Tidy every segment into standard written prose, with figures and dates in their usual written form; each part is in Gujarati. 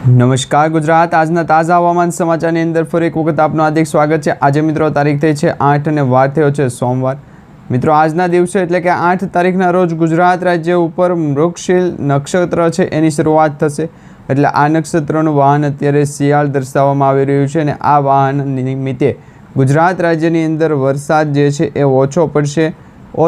નમસ્કાર ગુજરાત, આજના તાજા હવામાન સમાચારની અંદર ફરી એક વખત આપનું હાર્દિક સ્વાગત છે। આજે મિત્રો તારીખ થઈ છે 8 અને વાર થયો છે સોમવાર। મિત્રો આજના દિવસે એટલે કે 8 તારીખના રોજ ગુજરાત રાજ્ય ઉપર મૃગશીલ નક્ષત્ર છે એની શરૂઆત થશે। એટલે આ નક્ષત્રનું વાહન અત્યારે શિયાળ દર્શાવવામાં આવી રહ્યું છે અને આ વાહન નિમિત્તે ગુજરાત રાજ્યની અંદર વરસાદ જે છે એ ઓછો પડશે।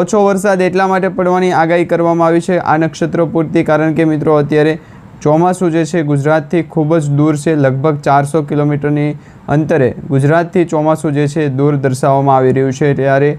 ઓછો વરસાદ એટલા માટે પડવાની આગાહી કરવામાં આવી છે આ નક્ષત્ર પૂરતી, કારણ કે મિત્રો અત્યારે ચોમાસું જે છે ગુજરાતથી ખૂબ જ દૂર છે। લગભગ 400 કિલોમીટરની અંતરે ગુજરાતથી ચોમાસું જે છે દૂર દર્શાવવામાં આવી રહ્યું છે। ત્યારે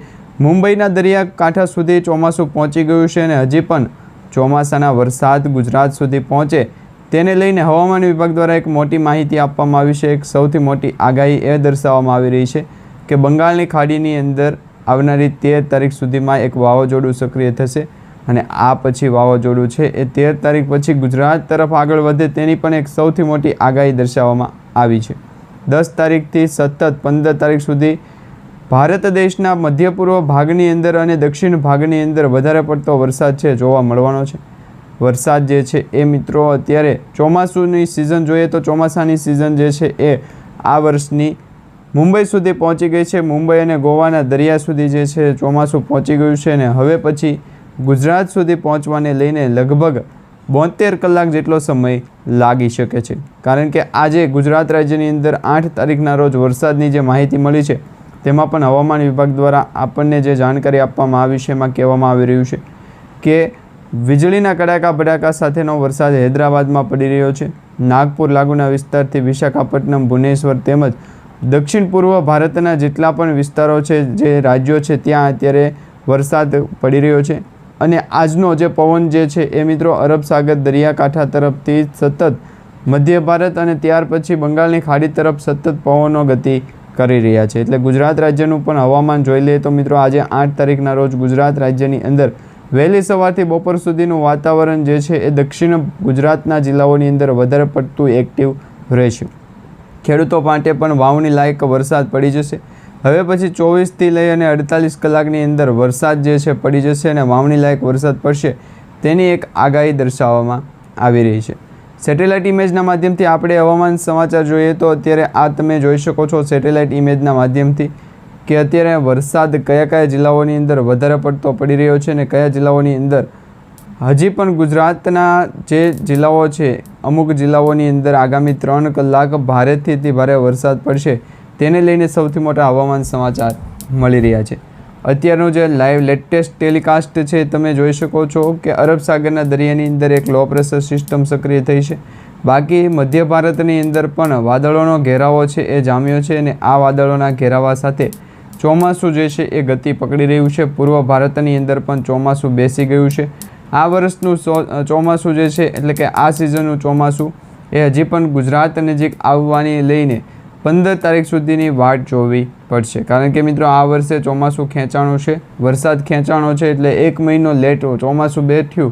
મુંબઈના દરિયાકાંઠા સુધી ચોમાસું પહોંચી ગયું છે અને હજી પણ ચોમાસાના વરસાદ ગુજરાત સુધી પહોંચે તેને લઈને હવામાન વિભાગ દ્વારા એક મોટી માહિતી આપવામાં આવી છે। એક સૌથી મોટી આગાહી એ દર્શાવવામાં આવી રહી છે કે બંગાળની ખાડીની અંદર આવનારી 13 તારીખ સુધીમાં એક વાવાઝોડું સક્રિય થશે અને આ પછી વાવાઝોડું છે એ 13 તારીખ પછી ગુજરાત તરફ આગળ વધે તેની પણ એક સૌથી મોટી આગાહી દર્શાવવામાં આવી છે। 10 તારીખથી સતત 15 તારીખ સુધી ભારત દેશના મધ્ય પૂર્વ ભાગની અંદર અને દક્ષિણ ભાગની અંદર વધારે પડતો વરસાદ છે જોવા મળવાનો છે। વરસાદ જે છે એ મિત્રો અત્યારે ચોમાસુની સિઝન જોઈએ તો ચોમાસાની સિઝન જે છે એ આ વર્ષની મુંબઈ સુધી પહોંચી ગઈ છે। મુંબઈ અને ગોવાના દરિયા સુધી જે છે ચોમાસું પહોંચી ગયું છે અને હવે પછી ગુજરાત સુધી પહોંચવાને લઈને લગભગ 72 કલાક જેટલો સમય લાગી શકે છે, કારણ કે આજે ગુજરાત રાજ્યની અંદર 8 તારીખના રોજ વરસાદની જે માહિતી મળી છે તેમાં પણ હવામાન વિભાગ દ્વારા આપણને જે જાણકારી આપવામાં આવી છે એમાં કહેવામાં આવી રહ્યું છે કે વીજળીના કડાકા ભડાકા સાથેનો વરસાદ હૈદરાબાદમાં પડી રહ્યો છે। નાગપુર લાગુના વિસ્તારથી વિશાખાપટ્ટનમ, ભુવનેશ્વર તેમજ દક્ષિણ પૂર્વ ભારતના જેટલા પણ વિસ્તારો છે, જે રાજ્યો છે ત્યાં અત્યારે વરસાદ પડી રહ્યો છે। અને આજનો જે પવન જે છે એ મિત્રો અરબ સાગર દરિયાકાંઠા તરફથી સતત મધ્ય ભારત અને ત્યાર પછી બંગાળની ખાડી તરફ સતત પવનો ગતિ કરી રહ્યા છે। એટલે ગુજરાત રાજ્યનું પણ હવામાન જોઈ લઈએ તો મિત્રો આજે 8 તારીખના રોજ ગુજરાત રાજ્યની અંદર વહેલી સવારથી બપોર સુધીનું વાતાવરણ જે છે એ દક્ષિણ ગુજરાતના જિલ્લાઓની અંદર વધારે પડતું એક્ટિવ રહેશે। ખેડૂતો માટે પણ વાવણી લાયક વરસાદ પડી જશે। હવે પછી 24થી લઈ અને 48 કલાકની અંદર વરસાદ જે છે પડી જશે અને વાવણી લાયક વરસાદ પડશે તેની એક આગાહી દર્શાવવામાં આવી રહી છે। સેટેલાઇટ ઇમેજના માધ્યમથી આપણે હવામાન સમાચાર જોઈએ તો અત્યારે આ તમે જોઈ શકો છો સેટેલાઇટ ઇમેજના માધ્યમથી કે અત્યારે વરસાદ કયા કયા જિલ્લાઓની અંદર વધારે પડતો પડી રહ્યો છે અને કયા જિલ્લાઓની અંદર હજી પણ ગુજરાતના જે જિલ્લાઓ છે અમુક જિલ્લાઓની અંદર આગામી 3 કલાક ભારેથી ભારે વરસાદ પડશે તેને લઈને સૌથી મોટા હવામાન સમાચાર મળી રહ્યા છે। અત્યારનું જે લાઈવ લેટેસ્ટ ટેલિકાસ્ટ છે તમે જોઈ શકો છો કે અરબ સાગરના દરિયાની અંદર એક લો પ્રેશર સિસ્ટમ સક્રિય થઈ છે। બાકી મધ્ય ભારતની અંદર પણ વાદળોનો ઘેરાવો છે એ જામ્યો છે અને આ વાદળોના ઘેરાવા સાથે ચોમાસું જે છે એ ગતિ પકડી રહ્યું છે। પૂર્વ ભારતની અંદર પણ ચોમાસું બેસી ગયું છે। આ વર્ષનું ચોમાસું જે છે એટલે કે આ સિઝનનું ચોમાસું એ હજી પણ ગુજરાત નજીક આવવાની લઈને 15 તારીખ સુધીની વાટ જોવી પડશે, કારણ કે મિત્રો આ વર્ષે ચોમાસું ખેંચાણું છે, વરસાદ ખેંચાણો છે એટલે 1 મહિનો લેટ ચોમાસું બેઠ્યું।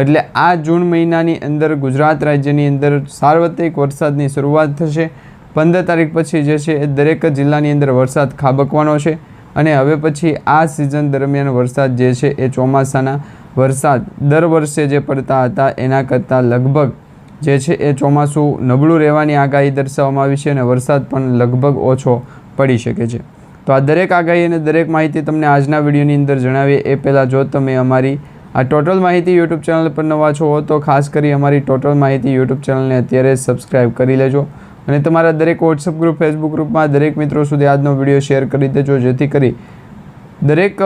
એટલે આ જૂન મહિનાની અંદર ગુજરાત રાજ્યની અંદર સાર્વત્રિક વરસાદની શરૂઆત થશે। 15 તારીખ પછી જે છે એ દરેક જિલ્લાની અંદર વરસાદ ખાબકવાનો છે અને હવે પછી આ સિઝન દરમિયાન વરસાદ જે છે એ ચોમાસાના વરસાદ દર વર્ષે જે પડતા હતા એના કરતાં લગભગ જે છે એ ચોમાસું નબળું રહેવાની આગાહી દર્શાવવામાં આવી છે અને વરસાદ પણ લગભગ ઓછો પડી શકે છે। તો આ દરેક આગાહી અને દરેક માહિતી તમને આજના વિડીયોની અંદર જણાવીએ એ પહેલાં જો તમે અમારી આ ટોટલ માહિતી યુટ્યુબ ચેનલ પર નવા છો તો ખાસ કરી અમારી ટોટલ માહિતી યુટ્યુબ ચેનલને અત્યારે સબસ્ક્રાઈબ કરી લેજો અને તમારા દરેક વોટ્સઅપ ગ્રુપ, ફેસબુક ગ્રુપમાં દરેક મિત્રો સુધી આજનો વિડીયો શેર કરી દેજો, જેથી કરી દરેક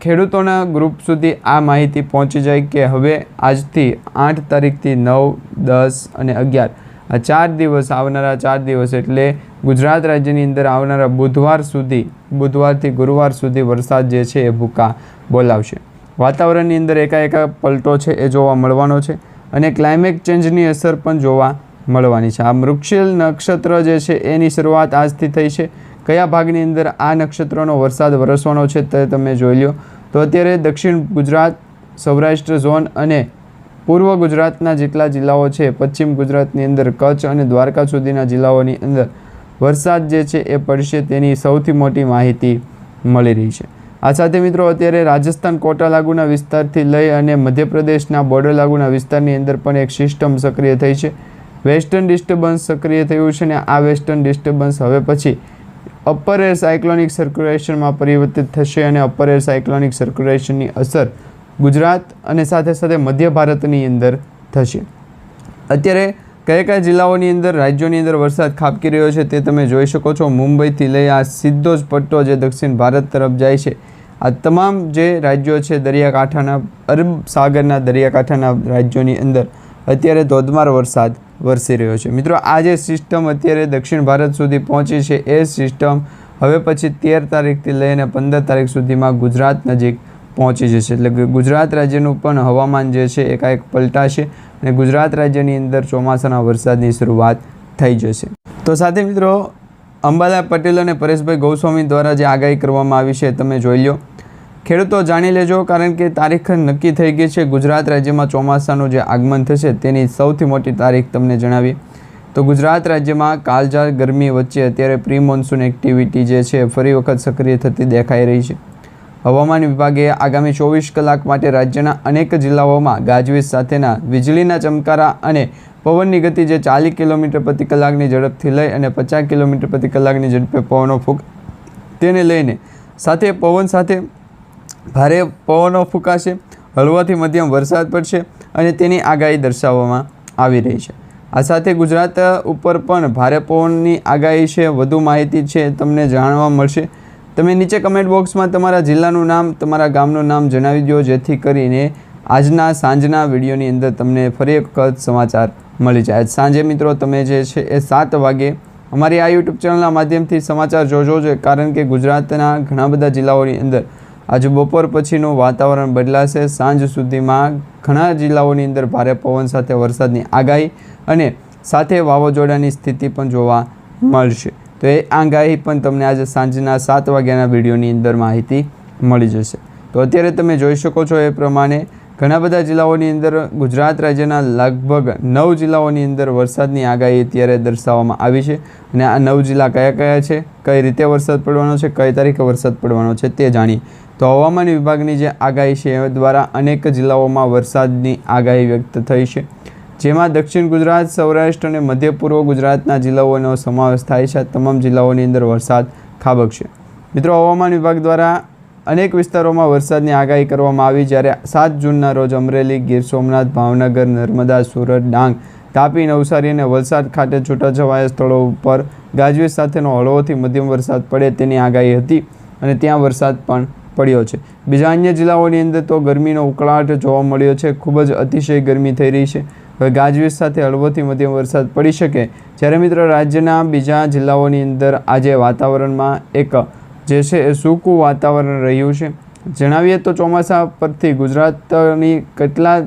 ખેડૂતોના ગ્રુપ સુધી આ માહિતી પહોંચી જાય કે હવે આજથી 8 તારીખથી 9, 10 અને 11 આ 4 દિવસ આવનારા 4 દિવસ એટલે ગુજરાત રાજ્યની અંદર આવનારા બુધવારથી ગુરુવાર સુધી વરસાદ જે છે એ ભૂકા બોલાવશે। વાતાવરણની અંદર એકાએક પલટો છે એ જોવા મળવાનો છે અને ક્લાઇમેટ ચેન્જની અસર પણ જોવા મળવાની છે। આ મૃગશીલ નક્ષત્ર જે છે એની શરૂઆત આજથી થઈ છે। કયા ભાગની અંદર આ નક્ષત્રનો વરસાદ વરસવાનો છે તે તમે જોઈ લો તો અત્યારે દક્ષિણ ગુજરાત, સૌરાષ્ટ્ર ઝોન અને પૂર્વ ગુજરાતના જેટલા જિલ્લાઓ છે, પશ્ચિમ ગુજરાતની અંદર કચ્છ અને દ્વારકા સુધીના જિલ્લાઓની અંદર વરસાદ જે છે એ પડશે તેની સૌથી મોટી માહિતી મળી રહી છે। આ સાથે મિત્રો અત્યારે રાજસ્થાન કોટા લાગુના વિસ્તારથી લઈ અને મધ્યપ્રદેશના બોર્ડર લાગુના વિસ્તારની અંદર પણ એક સિસ્ટમ સક્રિય થઈ છે। વેસ્ટર્ન ડિસ્ટર્બન્સ સક્રિય થયું છે અને આ વેસ્ટર્ન ડિસ્ટર્બન્સ હવે પછી અપર એર સાયક્લોનિક સર્ક્યુલેશનમાં પરિવર્તિત થશે અને અપર એર સાયક્લોનિક સર્ક્યુલેશનની અસર ગુજરાત અને સાથે સાથે મધ્ય ભારતની અંદર થશે. અત્યારે કયા કયા જિલ્લાઓની અંદર રાજ્યોની અંદર વરસાદ ખાબકી રહ્યો છે તે તમે જોઈ શકો છો. મુંબઈથી લઈ આ સીધો જ પટ્ટો જે દક્ષિણ ભારત તરફ જાય છે, આ તમામ જે રાજ્યો છે દરિયાકાંઠાના અરબ સાગરના દરિયાકાંઠાના રાજ્યોની અંદર અત્યારે ધોધમાર વરસાદ વરસી રહ્યો છે. મિત્રો આ જે સિસ્ટમ અત્યારે દક્ષિણ ભારત સુધી પહોંચી છે એ સિસ્ટમ હવે પછી 13 તારીખથી લઈને 15 તારીખ સુધીમાં ગુજરાત નજીક પહોંચી જશે. એટલે કે ગુજરાત રાજ્યનું પણ હવામાન જે છે એકાએક પલટાશે અને ગુજરાત રાજ્યની અંદર ચોમાસાના વરસાદની શરૂઆત થઈ જશે. તો સાથે મિત્રો અંબાલાલ પટેલ અને પરેશભાઈ ગોસ્વામી દ્વારા જે આગાહી કરવામાં આવી છે તમે જોઈ લો. ખેડૂતો જાણી લેજો, કારણ કે તારીખ નક્કી થઈ ગઈ છે. ગુજરાત રાજ્યમાં ચોમાસાનું જે આગમન થશે તેની સૌથી મોટી તારીખ તમને જણાવીએ તો ગુજરાત રાજ્યમાં કાળઝાળ ગરમી વચ્ચે અત્યારે પ્રી મોન્સૂન એક્ટિવિટી જે છે ફરી વખત સક્રિય થતી દેખાઈ રહી છે. હવામાન વિભાગે આગામી 24 કલાક માટે રાજ્યના અનેક જિલ્લાઓમાં ગાજવીજ સાથેના વીજળીના ચમકારા અને પવનની ગતિ જે 40 કિલોમીટર પ્રતિ કલાકની ઝડપથી લઈ અને 50 કિલોમીટર પ્રતિ કલાકની ઝડપે પવનો ફૂંક તેને લઈને સાથે પવન સાથે ભારે પવનો ફૂંકાશે, હળવાથી મધ્યમ વરસાદ પડશે અને તેની આગાહી દર્શાવવામાં આવી રહી છે. આ સાથે ગુજરાત ઉપર પણ ભારે પવનની આગાહી છે. વધુ માહિતી છે તમને જાણવા મળશે. તમે નીચે કમેન્ટ બોક્સમાં તમારા જિલ્લાનું નામ, તમારા ગામનું નામ જણાવી દો, જેથી કરીને આજના સાંજના વિડીયોની અંદર તમને ફરી એક વખત સમાચાર મળી જાય. આજ સાંજે મિત્રો તમે જે છે એ 7 વાગે અમારી આ યુટ્યુબ ચેનલના માધ્યમથી સમાચાર જોજો છે, કારણ કે ગુજરાતના ઘણા બધા જિલ્લાઓની અંદર આજે બપોર પછીનું વાતાવરણ બદલાશે. સાંજ સુધીમાં ઘણા જિલ્લાઓની અંદર ભારે પવન સાથે વરસાદની આગાહી અને સાથે વાવાઝોડાની સ્થિતિ પણ જોવા મળશે. તો એ આગાહી પણ તમને આજે સાંજના 7 વાગ્યાના વિડીયોની અંદર માહિતી મળી જશે. તો અત્યારે તમે જોઈ શકો છો એ પ્રમાણે ઘણા બધા જિલ્લાઓની અંદર ગુજરાત રાજ્યના લગભગ 9 જિલ્લાઓની અંદર વરસાદની આગાહી અત્યારે દર્શાવવામાં આવી છે. અને આ 9 જિલ્લા કયા કયા છે, કઈ રીતે વરસાદ પડવાનો છે, કઈ તારીખે વરસાદ પડવાનો છે તે જાણીએ. તો હવામાન વિભાગની જે આગાહી છે એ દ્વારા અનેક જિલ્લાઓમાં વરસાદની આગાહી વ્યક્ત થઈ છે, જેમાં દક્ષિણ ગુજરાત, સૌરાષ્ટ્ર અને મધ્ય પૂર્વ ગુજરાતના જિલ્લાઓનો સમાવેશ થાય છે. તમામ જિલ્લાઓની અંદર વરસાદ ખાબકશે. મિત્રો હવામાન વિભાગ દ્વારા અનેક વિસ્તારોમાં વરસાદની આગાહી કરવામાં આવી, જ્યારે 7 જૂનના રોજ અમરેલી, ગીર સોમનાથ, ભાવનગર, નર્મદા, સુરત, ડાંગ, તાપી, નવસારી અને વલસાડ ખાતે છૂટાછવાયા સ્થળો ઉપર ગાજવીજ સાથેનો હળવોથી મધ્યમ વરસાદ પડે તેની આગાહી હતી અને ત્યાં વરસાદ પણ પડ્યો છે. બીજા અન્ય જિલ્લાઓની અંદર તો ગરમીનો ઉકળાટ જોવા મળ્યો છે. ખૂબ જ અતિશય ગરમી થઈ રહી છે. હવે ગાજવીજ સાથે હળવોથી મધ્યમ વરસાદ પડી શકે. જ્યારે મિત્રો રાજ્યના બીજા જિલ્લાઓની અંદર આજે વાતાવરણમાં એક જે છે એ સૂકું વાતાવરણ રહ્યું છે. જણાવીએ તો ચોમાસા પરથી ગુજરાતની કેટલા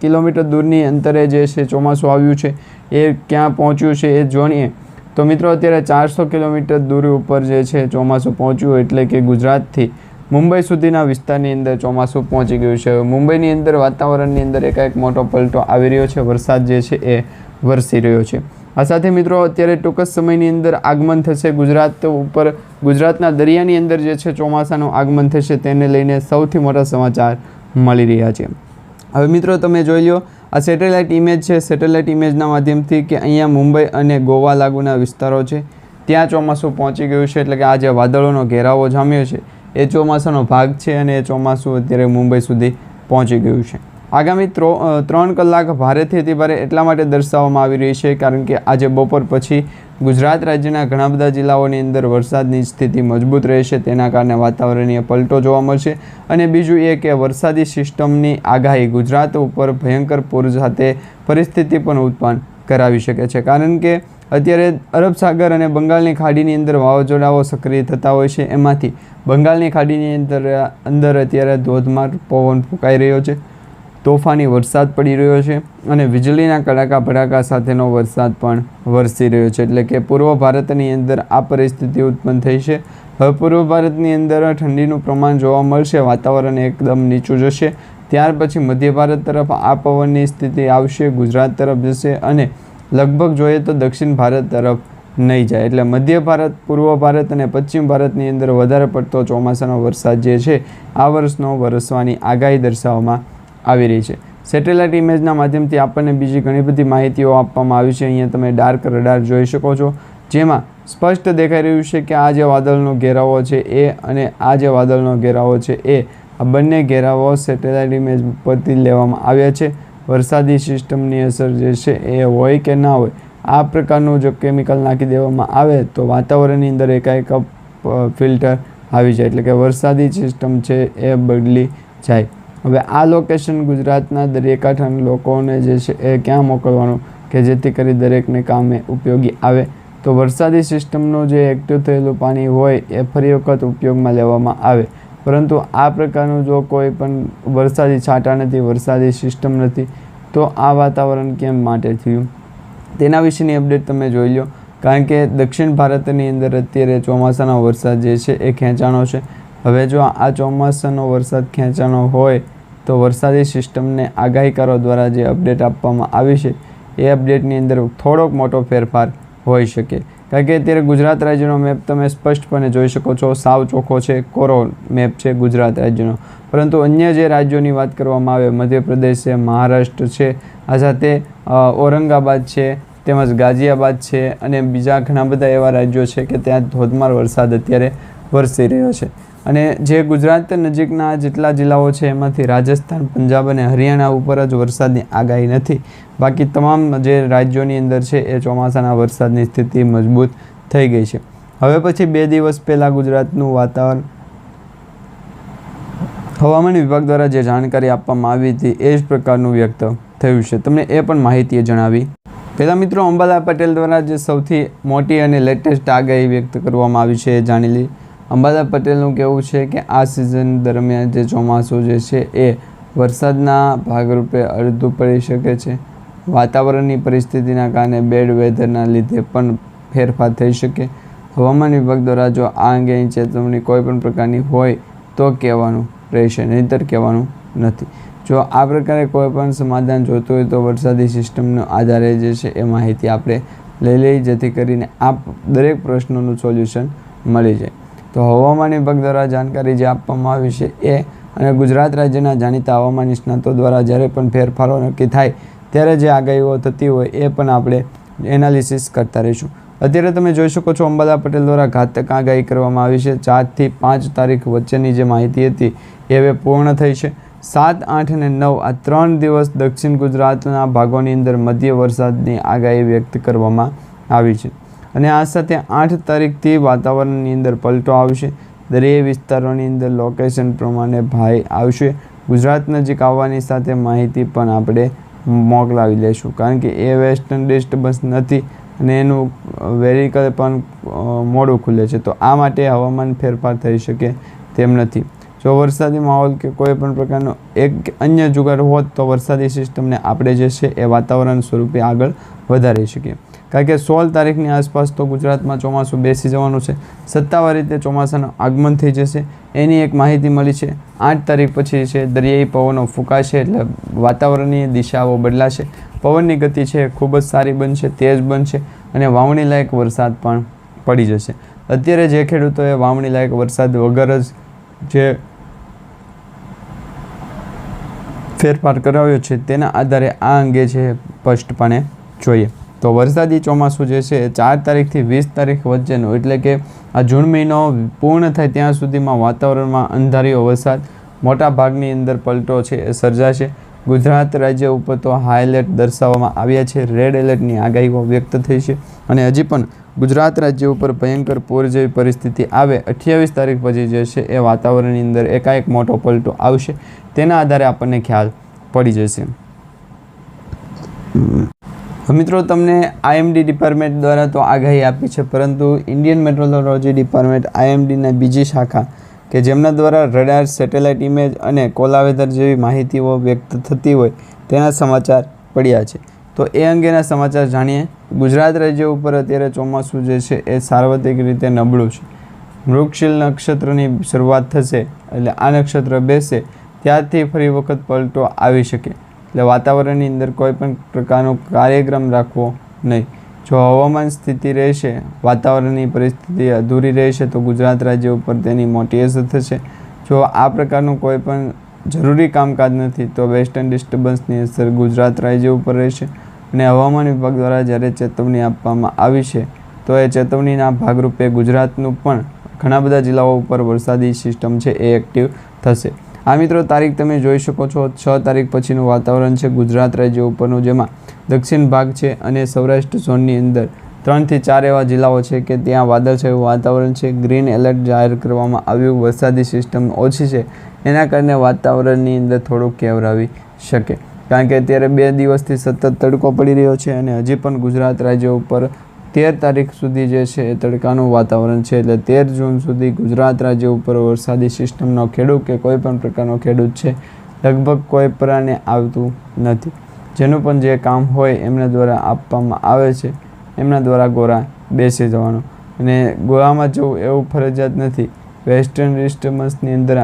કિલોમીટર દૂરની અંતરે જે છે ચોમાસું આવ્યું છે, એ ક્યાં પહોંચ્યું છે એ જાણીએ તો મિત્રો અત્યારે 400 કિલોમીટર દૂરી ઉપર જે છે ચોમાસું પહોંચ્યું, એટલે કે ગુજરાતથી મુંબઈ સુધીના વિસ્તારની અંદર ચોમાસું પહોંચી ગયું છે. મુંબઈની અંદર વાતાવરણની અંદર એક મોટો પલટો આવી રહ્યો છે. વરસાદ જે છે એ વરસી રહ્યો છે. આ સાથે મિત્રો અત્યારે ટૂંક જ સમયની અંદર આગમન થશે ગુજરાત ઉપર. ગુજરાતના દરિયાની અંદર જે છે ચોમાસાનું આગમન થશે, તેને લઈને સૌથી મોટા સમાચાર મળી રહ્યા છે. હવે મિત્રો તમે જોઈ લો, આ સેટેલાઇટ ઇમેજ છે. સેટેલાઇટ ઇમેજના માધ્યમથી કે અહીંયા મુંબઈ અને ગોવા લાગુના વિસ્તારો છે ત્યાં ચોમાસું પહોંચી ગયું છે. એટલે કે આ જે વાદળોનો ઘેરાવો જામ્યો છે એ ચોમાસાનો ભાગ છે અને એ ચોમાસું અત્યારે મુંબઈ સુધી પહોંચી ગયું છે. આગામી 3 કલાક ભારેથી અતિભારે એટલા માટે દર્શાવવામાં આવી રહી છે કારણ કે આજે બપોર પછી ગુજરાત રાજ્યના ઘણા બધા જિલ્લાઓની અંદર વરસાદની સ્થિતિ મજબૂત રહેશે. તેના કારણે વાતાવરણીય પલટો જોવા મળશે. અને બીજું એ કે વરસાદી સિસ્ટમની આગાહી ગુજરાત ઉપર ભયંકર પૂર સાથે પરિસ્થિતિ પણ ઉત્પન્ન કરાવી શકે છે, કારણ કે અત્યારે અરબ સાગર અને બંગાળની ખાડીની અંદર વાવાઝોડાઓ સક્રિય થતા હોય છે. એમાંથી બંગાળની ખાડીની અંદર અત્યારે ધોધમાર પવન ફૂંકાઈ રહ્યો છે, તોફાની વરસાદ પડી રહ્યો છે અને વીજળીના કડાકા ભડાકા સાથેનો વરસાદ પણ વરસી રહ્યો છે. એટલે કે પૂર્વ ભારતની અંદર આ પરિસ્થિતિ ઉત્પન્ન થઈ છે. હવે પૂર્વ ભારતની અંદર ઠંડીનું પ્રમાણ જોવા મળશે, વાતાવરણ એકદમ નીચું જશે. ત્યાર પછી મધ્ય ભારત તરફ આ પવનની સ્થિતિ આવશે, ગુજરાત તરફ જશે અને લગભગ જોઈએ તો દક્ષિણ ભારત તરફ નહીં જાય. એટલે મધ્ય ભારત, પૂર્વ ભારત અને પશ્ચિમ ભારતની અંદર વધારે પડતો ચોમાસાનો વરસાદ જે છે આ વર્ષનો વરસવાની આગાહી દર્શાવવામાં આવી રહી છે. સેટેલાઇટ ઇમેજના માધ્યમથી આપણને બીજી ઘણી બધી માહિતીઓ આપવામાં આવી છે. અહીંયા તમે ડાર્ક રડાર જોઈ શકો છો, જેમાં સ્પષ્ટ દેખાઈ રહ્યું છે કે આ જે વાદળનો ઘેરાવો છે એ અને આ જે વાદળનો ઘેરાવો છે એ આ બંને ઘેરાવો સેટેલાઇટ ઇમેજ પરથી લેવામાં આવ્યા છે. વરસાદી સિસ્ટમની અસર જે છે એ હોય કે ના હોય, આ પ્રકારનું જો કેમિકલ નાખી દેવામાં આવે તો વાતાવરણની અંદર એકાએક ફિલ્ટર આવી જાય, એટલે કે વરસાદી સિસ્ટમ છે એ બદલી જાય. હવે આ લોકેશન ગુજરાતના દરિયાકાંઠાના લોકોને જે છે એ ક્યાં મોકલવાનું કે જેથી કરી દરેકને કામે ઉપયોગી આવે? તો વરસાદી સિસ્ટમનું જે એક્ટિવ થયેલું પાણી હોય એ ફરી વખત ઉપયોગમાં લેવામાં આવે. પરંતુ આ પ્રકારનું જો કોઈ પણ વરસાદી છાંટા નથી, વરસાદી સિસ્ટમ નથી, તો આ વાતાવરણ કેમ માટે થયું તેના વિશેની અપડેટ તમે જોઈ લો. કારણ કે દક્ષિણ ભારતની અંદર અત્યારે ચોમાસાનો વરસાદ જે છે એ ખેંચાણો છે. હવે જો આ ચોમાસાનો વરસાદ ખેંચાણો હોય તો વરસાદી સિસ્ટમને આગાહીકારો દ્વારા જે અપડેટ આપવામાં આવી છે એ અપડેટની અંદર થોડોક મોટો ફેરફાર હોઈ શકે. કારણ કે અત્યારે ગુજરાત રાજ્યનો મેપ તમે સ્પષ્ટપણે જોઈ શકો છો, સાવ ચોખ્ખો છે, કોરો મેપ છે ગુજરાત રાજ્યનો. પરંતુ અન્ય જે રાજ્યોની વાત કરવામાં આવે, મધ્યપ્રદેશ છે, મહારાષ્ટ્ર છે, આ સાથે ઔરંગાબાદ છે, તેમજ ગાઝિયાબાદ છે અને બીજા ઘણા બધા એવા રાજ્યો છે કે ત્યાં ધોધમાર વરસાદ અત્યારે વરસી રહ્યો છે. અને જે ગુજરાત નજીકના જેટલા જિલ્લાઓ છે એમાંથી રાજસ્થાન, પંજાબ અને હરિયાણા ઉપર જ વરસાદની આગાહી નથી. બાકી તમામ જે રાજ્યોની અંદર છે એ ચોમાસાના વરસાદની સ્થિતિ મજબૂત થઈ ગઈ છે. હવે પછી 2 દિવસ પહેલાં ગુજરાતનું વાતાવરણ હવામાન વિભાગ દ્વારા જે જાણકારી આપવામાં આવી હતી એ જ પ્રકારનું વ્યક્ત થયું છે. તમને એ પણ માહિતી જણાવી. પહેલાં મિત્રો, અંબાલાલ પટેલ દ્વારા જે સૌથી મોટી અને લેટેસ્ટ આગાહી વ્યક્ત કરવામાં આવી છે એ જાણી લઈ. અંબાલાલ પટેલનું કહેવું છે કે આ સિઝન દરમિયાન જે ચોમાસું જે છે એ વરસાદના ભાગરૂપે અડધું પડી શકે છે. વાતાવરણની પરિસ્થિતિના કારણે બેડ વેધરના લીધે પણ ફેરફાર થઈ શકે. હવામાન વિભાગ દ્વારા જો આ અંગેની ચેતવણી કોઈ પણ પ્રકારની હોય તો કહેવાનું રહેશે, નહીંતર કહેવાનું નથી. જો આ પ્રકારે કોઈ પણ સમાધાન જોતું હોય તો વરસાદી સિસ્ટમનો આધારે જે છે એ માહિતી આપણે લઈ લઈએ, જેથી કરીને આ દરેક પ્રશ્નોનું સોલ્યુશન મળી જાય. તો હવામાન વિભાગ દ્વારા જાણકારી જે આપવામાં આવી છે એ અને ગુજરાત રાજ્યના જાણીતા હવામાન નિષ્ણાતો દ્વારા જ્યારે પણ ફેરફારો નક્કી થાય ત્યારે જે આગાહીઓ થતી હોય એ પણ આપણે એનાલિસિસ કરતા રહીશું. અત્યારે તમે જોઈ શકો છો, અંબાલાલ પટેલ દ્વારા ઘાતક આગાહી કરવામાં આવી છે. 4 થી 5 તારીખ વચ્ચેની જે માહિતી હતી એ હવે પૂર્ણ થઈ છે. 7, 8 અને 9 આ 3 દિવસ દક્ષિણ ગુજરાતના ભાગોની અંદર મધ્ય વરસાદની આગાહી વ્યક્ત કરવામાં આવી છે. અને આ સાથે 8 તારીખથી વાતાવરણની અંદર પલટો આવશે. દરિયાઈ વિસ્તારોની અંદર લોકેશન પ્રમાણે ભાઈ આવશે. ગુજરાત નજીક આવવાની સાથે માહિતી પણ આપણે મોકલાવી લઈશું, કારણ કે એ વેસ્ટર્ન ડિસ્ટર્બન્સ નથી અને એનું વેરિકલ પણ મોડું ખુલે છે. તો આ માટે હવામાન ફેરફાર થઈ શકે તેમ નથી. જો વરસાદી માહોલ કે કોઈ પણ પ્રકારનો એક અન્ય જુગાડ હોત તો વરસાદી સિસ્ટમને આપણે જે છે એ વાતાવરણ સ્વરૂપે આગળ વધારી શકીએ. કારણ કે 16 તારીખની આસપાસ તો ગુજરાતમાં ચોમાસું બેસી જવાનું છે. સત્તાવાર રીતે ચોમાસાનું આગમન થઈ જશે એની એક માહિતી મળી છે. 8 તારીખ પછી છે દરિયાઈ પવનો ફૂંકાશે, એટલે વાતાવરણની દિશાઓ બદલાશે. પવનની ગતિ છે ખૂબ જ સારી બનશે, તેજ બનશે અને વાવણી લાયક વરસાદ પણ પડી જશે. અત્યારે જે ખેડૂતોએ વાવણી લાયક વરસાદ વગર જ જે ફેરફાર કરાવ્યો છે તેના આધારે આ અંગે છે સ્પષ્ટપણે જોઈએ. તો વરસાદી ચોમાસું જે છે 4 તારીખથી 20 તારીખ વચ્ચેનું, એટલે કે આ જૂન મહિનો પૂર્ણ થાય ત્યાં સુધીમાં વાતાવરણમાં અંધારિયો વરસાદ, મોટા ભાગની અંદર પલટો છે એ સર્જાશે. ગુજરાત રાજ્ય ઉપર તો હાઈ એલર્ટ દર્શાવવામાં આવ્યા છે, રેડ એલર્ટની આગાહીઓ વ્યક્ત થઈ છે અને હજી પણ ગુજરાત રાજ્ય ઉપર ભયંકર પૂર જેવી પરિસ્થિતિ આવે 28 તારીખ પછી જે છે એ વાતાવરણની અંદર એકાએક મોટો પલટો આવશે. તેના આધારે આપણને ખ્યાલ પડી જશે. મિત્રો, તમને IMD ડિપાર્ટમેન્ટ દ્વારા તો આગાહી આપી છે, પરંતુ ઇન્ડિયન મેટ્રોલોજી ડિપાર્ટમેન્ટ IMDના બીજી શાખા કે જેમના દ્વારા રડાર, સેટેલાઇટ ઇમેજ અને કોલાવેધર જેવી માહિતીઓ વ્યક્ત થતી હોય તેના સમાચાર પડ્યા છે. તો એ અંગેના સમાચાર જાણીએ. ગુજરાત રાજ્ય ઉપર અત્યારે ચોમાસું જે છે એ સાર્વત્રિક રીતે નબળું છે. મૃગશીલ નક્ષત્રની શરૂઆત થશે, એટલે આ નક્ષત્ર બેસે ત્યારથી ફરી વખત પલટો આવી શકે. એટલે વાતાવરણની અંદર કોઈ પણ પ્રકારનો કાર્યક્રમ રાખવો નહીં. જો હવામાન સ્થિતિ રહેશે, વાતાવરણની પરિસ્થિતિ અધૂરી રહેશે તો ગુજરાત રાજ્ય ઉપર તેની મોટી અસર થશે. જો આ પ્રકારનું કોઈ પણ જરૂરી કામકાજ નથી તો વેસ્ટર્ન ડિસ્ટર્બન્સની અસર ગુજરાત રાજ્ય ઉપર રહેશે અને હવામાન વિભાગ દ્વારા જ્યારે ચેતવણી આપવામાં આવી છે તો એ ચેતવણીના ભાગરૂપે ગુજરાતનું પણ ઘણા બધા જિલ્લાઓ ઉપર વરસાદી સિસ્ટમ છે એ એક્ટિવ થશે. આ મિત્રો તારીખ તમે જોઈ શકો છો 6 તારીખ પછીનું વાતાવરણ છે ગુજરાત રાજ્ય ઉપરનું, જેમાં દક્ષિણ ભાગ છે અને સૌરાષ્ટ્ર ઝોનની અંદર 3 થી 4 એવા જિલ્લાઓ છે કે ત્યાં વાદળછાયું વાતાવરણ છે. ગ્રીન એલર્ટ જાહેર કરવામાં આવ્યું. વરસાદી સિસ્ટમ ઓછી છે એના કારણે વાતાવરણની અંદર થોડુંક કેવરાવી શકે, કારણ કે અત્યારે 2 દિવસથી સતત તડકો પડી રહ્યો છે અને હજી પણ ગુજરાત રાજ્ય ઉપર 13 તારીખ સુધી જે છે એ તડકાનું વાતાવરણ છે. એટલે 13 જૂન સુધી ગુજરાત રાજ્ય ઉપર વરસાદી સિસ્ટમનો ખેડૂત કે કોઈ પણ પ્રકારનો ખેડૂત છે લગભગ કોઈ પ્રાણે આવતું નથી. જેનું પણ જે કામ હોય એમના દ્વારા આપવામાં આવે છે, એમના દ્વારા ગોરા બેસી જવાનું અને ગોરામાં જવું એવું ફરજિયાત નથી. વેસ્ટર્ન ડિસ્ટર્બન્સની અંદર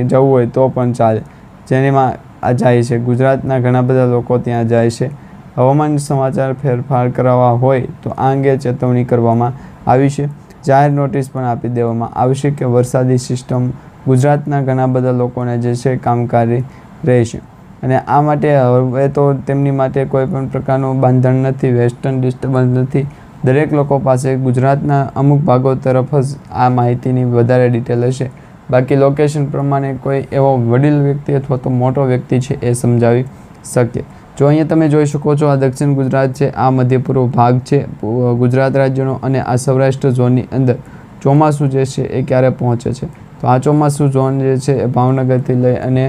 જવું હોય તો પણ ચાલે, જેમાં આ જાય છે. ગુજરાતના ઘણા બધા લોકો ત્યાં જાય છે. હવામાન સમાચાર ફેરફાર કરાવવા હોય તો આ અંગે ચેતવણી કરવામાં આવી છે. જાહેર નોટિસ પણ આપી દેવામાં આવશે કે વરસાદી સિસ્ટમ ગુજરાતના ઘણા બધા લોકોને જે છે કામકારી રહેશે અને આ માટે હવે તો તેમની માટે કોઈ પણ પ્રકારનું બંધન નથી, વેસ્ટર્ન ડિસ્ટર્બન્સ નથી. દરેક લોકો પાસે ગુજરાતના અમુક ભાગો તરફ જ આ માહિતીની વધારે ડિટેલ હશે. બાકી લોકેશન પ્રમાણે કોઈ એવો વડીલ વ્યક્તિ અથવા તો મોટો વ્યક્તિ છે એ સમજાવી શકે. જો અહીંયા તમે જોઈ શકો છો આ દક્ષિણ ગુજરાત છે, આ મધ્ય પૂર્વ ભાગ છે ગુજરાત રાજ્યનો અને આ સૌરાષ્ટ્ર ઝોનની અંદર ચોમાસું જે છે એ ક્યારે પહોંચે છે. તો આ ચોમાસું ઝોન જે છે એ ભાવનગરથી લઈ અને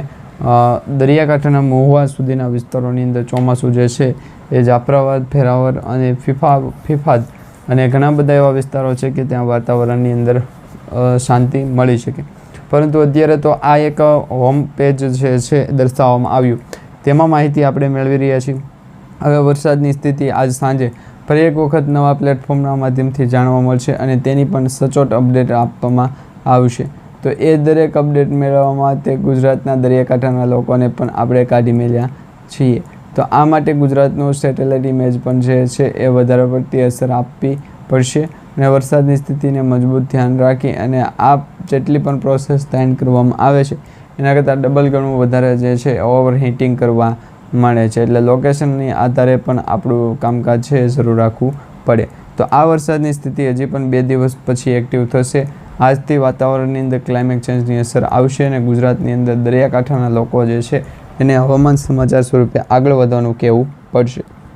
દરિયાકાંઠાના મહુવા સુધીના વિસ્તારોની અંદર ચોમાસું જે છે એ જાફરાબાદ, ફેરાવર અને ફિફાદ અને ઘણા બધા એવા વિસ્તારો છે કે ત્યાં વાતાવરણની અંદર શાંતિ મળી શકે. પરંતુ અત્યારે તો આ એક હોમ પેજ છે દર્શાવવામાં આવ્યું, તેમાં માહિતી આપણે મેળવી રહ્યા છીએ. હવે વરસાદની સ્થિતિ આજ સાંજે ફરી એક વખત નવા પ્લેટફોર્મના માધ્યમથી જાણવા મળશે અને તેની પણ સચોટ અપડેટ આપવામાં આવશે. તો એ દરેક અપડેટ મેળવવા માટે ગુજરાતના દરિયાકાંઠાના લોકોને પણ આપણે કાઢી મેળ્યા છીએ. તો આ માટે ગુજરાતનું સેટેલાઇટ ઇમેજ પણ જે છે એ વધારે પડતી અસર આપવી પડશે અને વરસાદની સ્થિતિને મજબૂત ધ્યાન રાખી અને આ જેટલી પણ પ્રોસેસ તૈયાર કરવામાં આવે છે એના કરતાં ડબલ ગણું વધારે જે છે ઓવર હીટિંગ કરવા માંડે છે. એટલે લોકેશનની આધારે પણ આપણું કામકાજ છે એ શરૂ રાખવું પડે. તો આ વરસાદની સ્થિતિ હજી પણ 2 દિવસ પછી એક્ટિવ થશે. આજથી વાતાવરણની અંદર ક્લાઇમેટ ચેન્જની અસર આવશે અને ગુજરાતની અંદર દરિયાકાંઠાના લોકો જે છે એને હવામાન સમાચાર સ્વરૂપે આગળ વધવાનું કહેવું પડશે.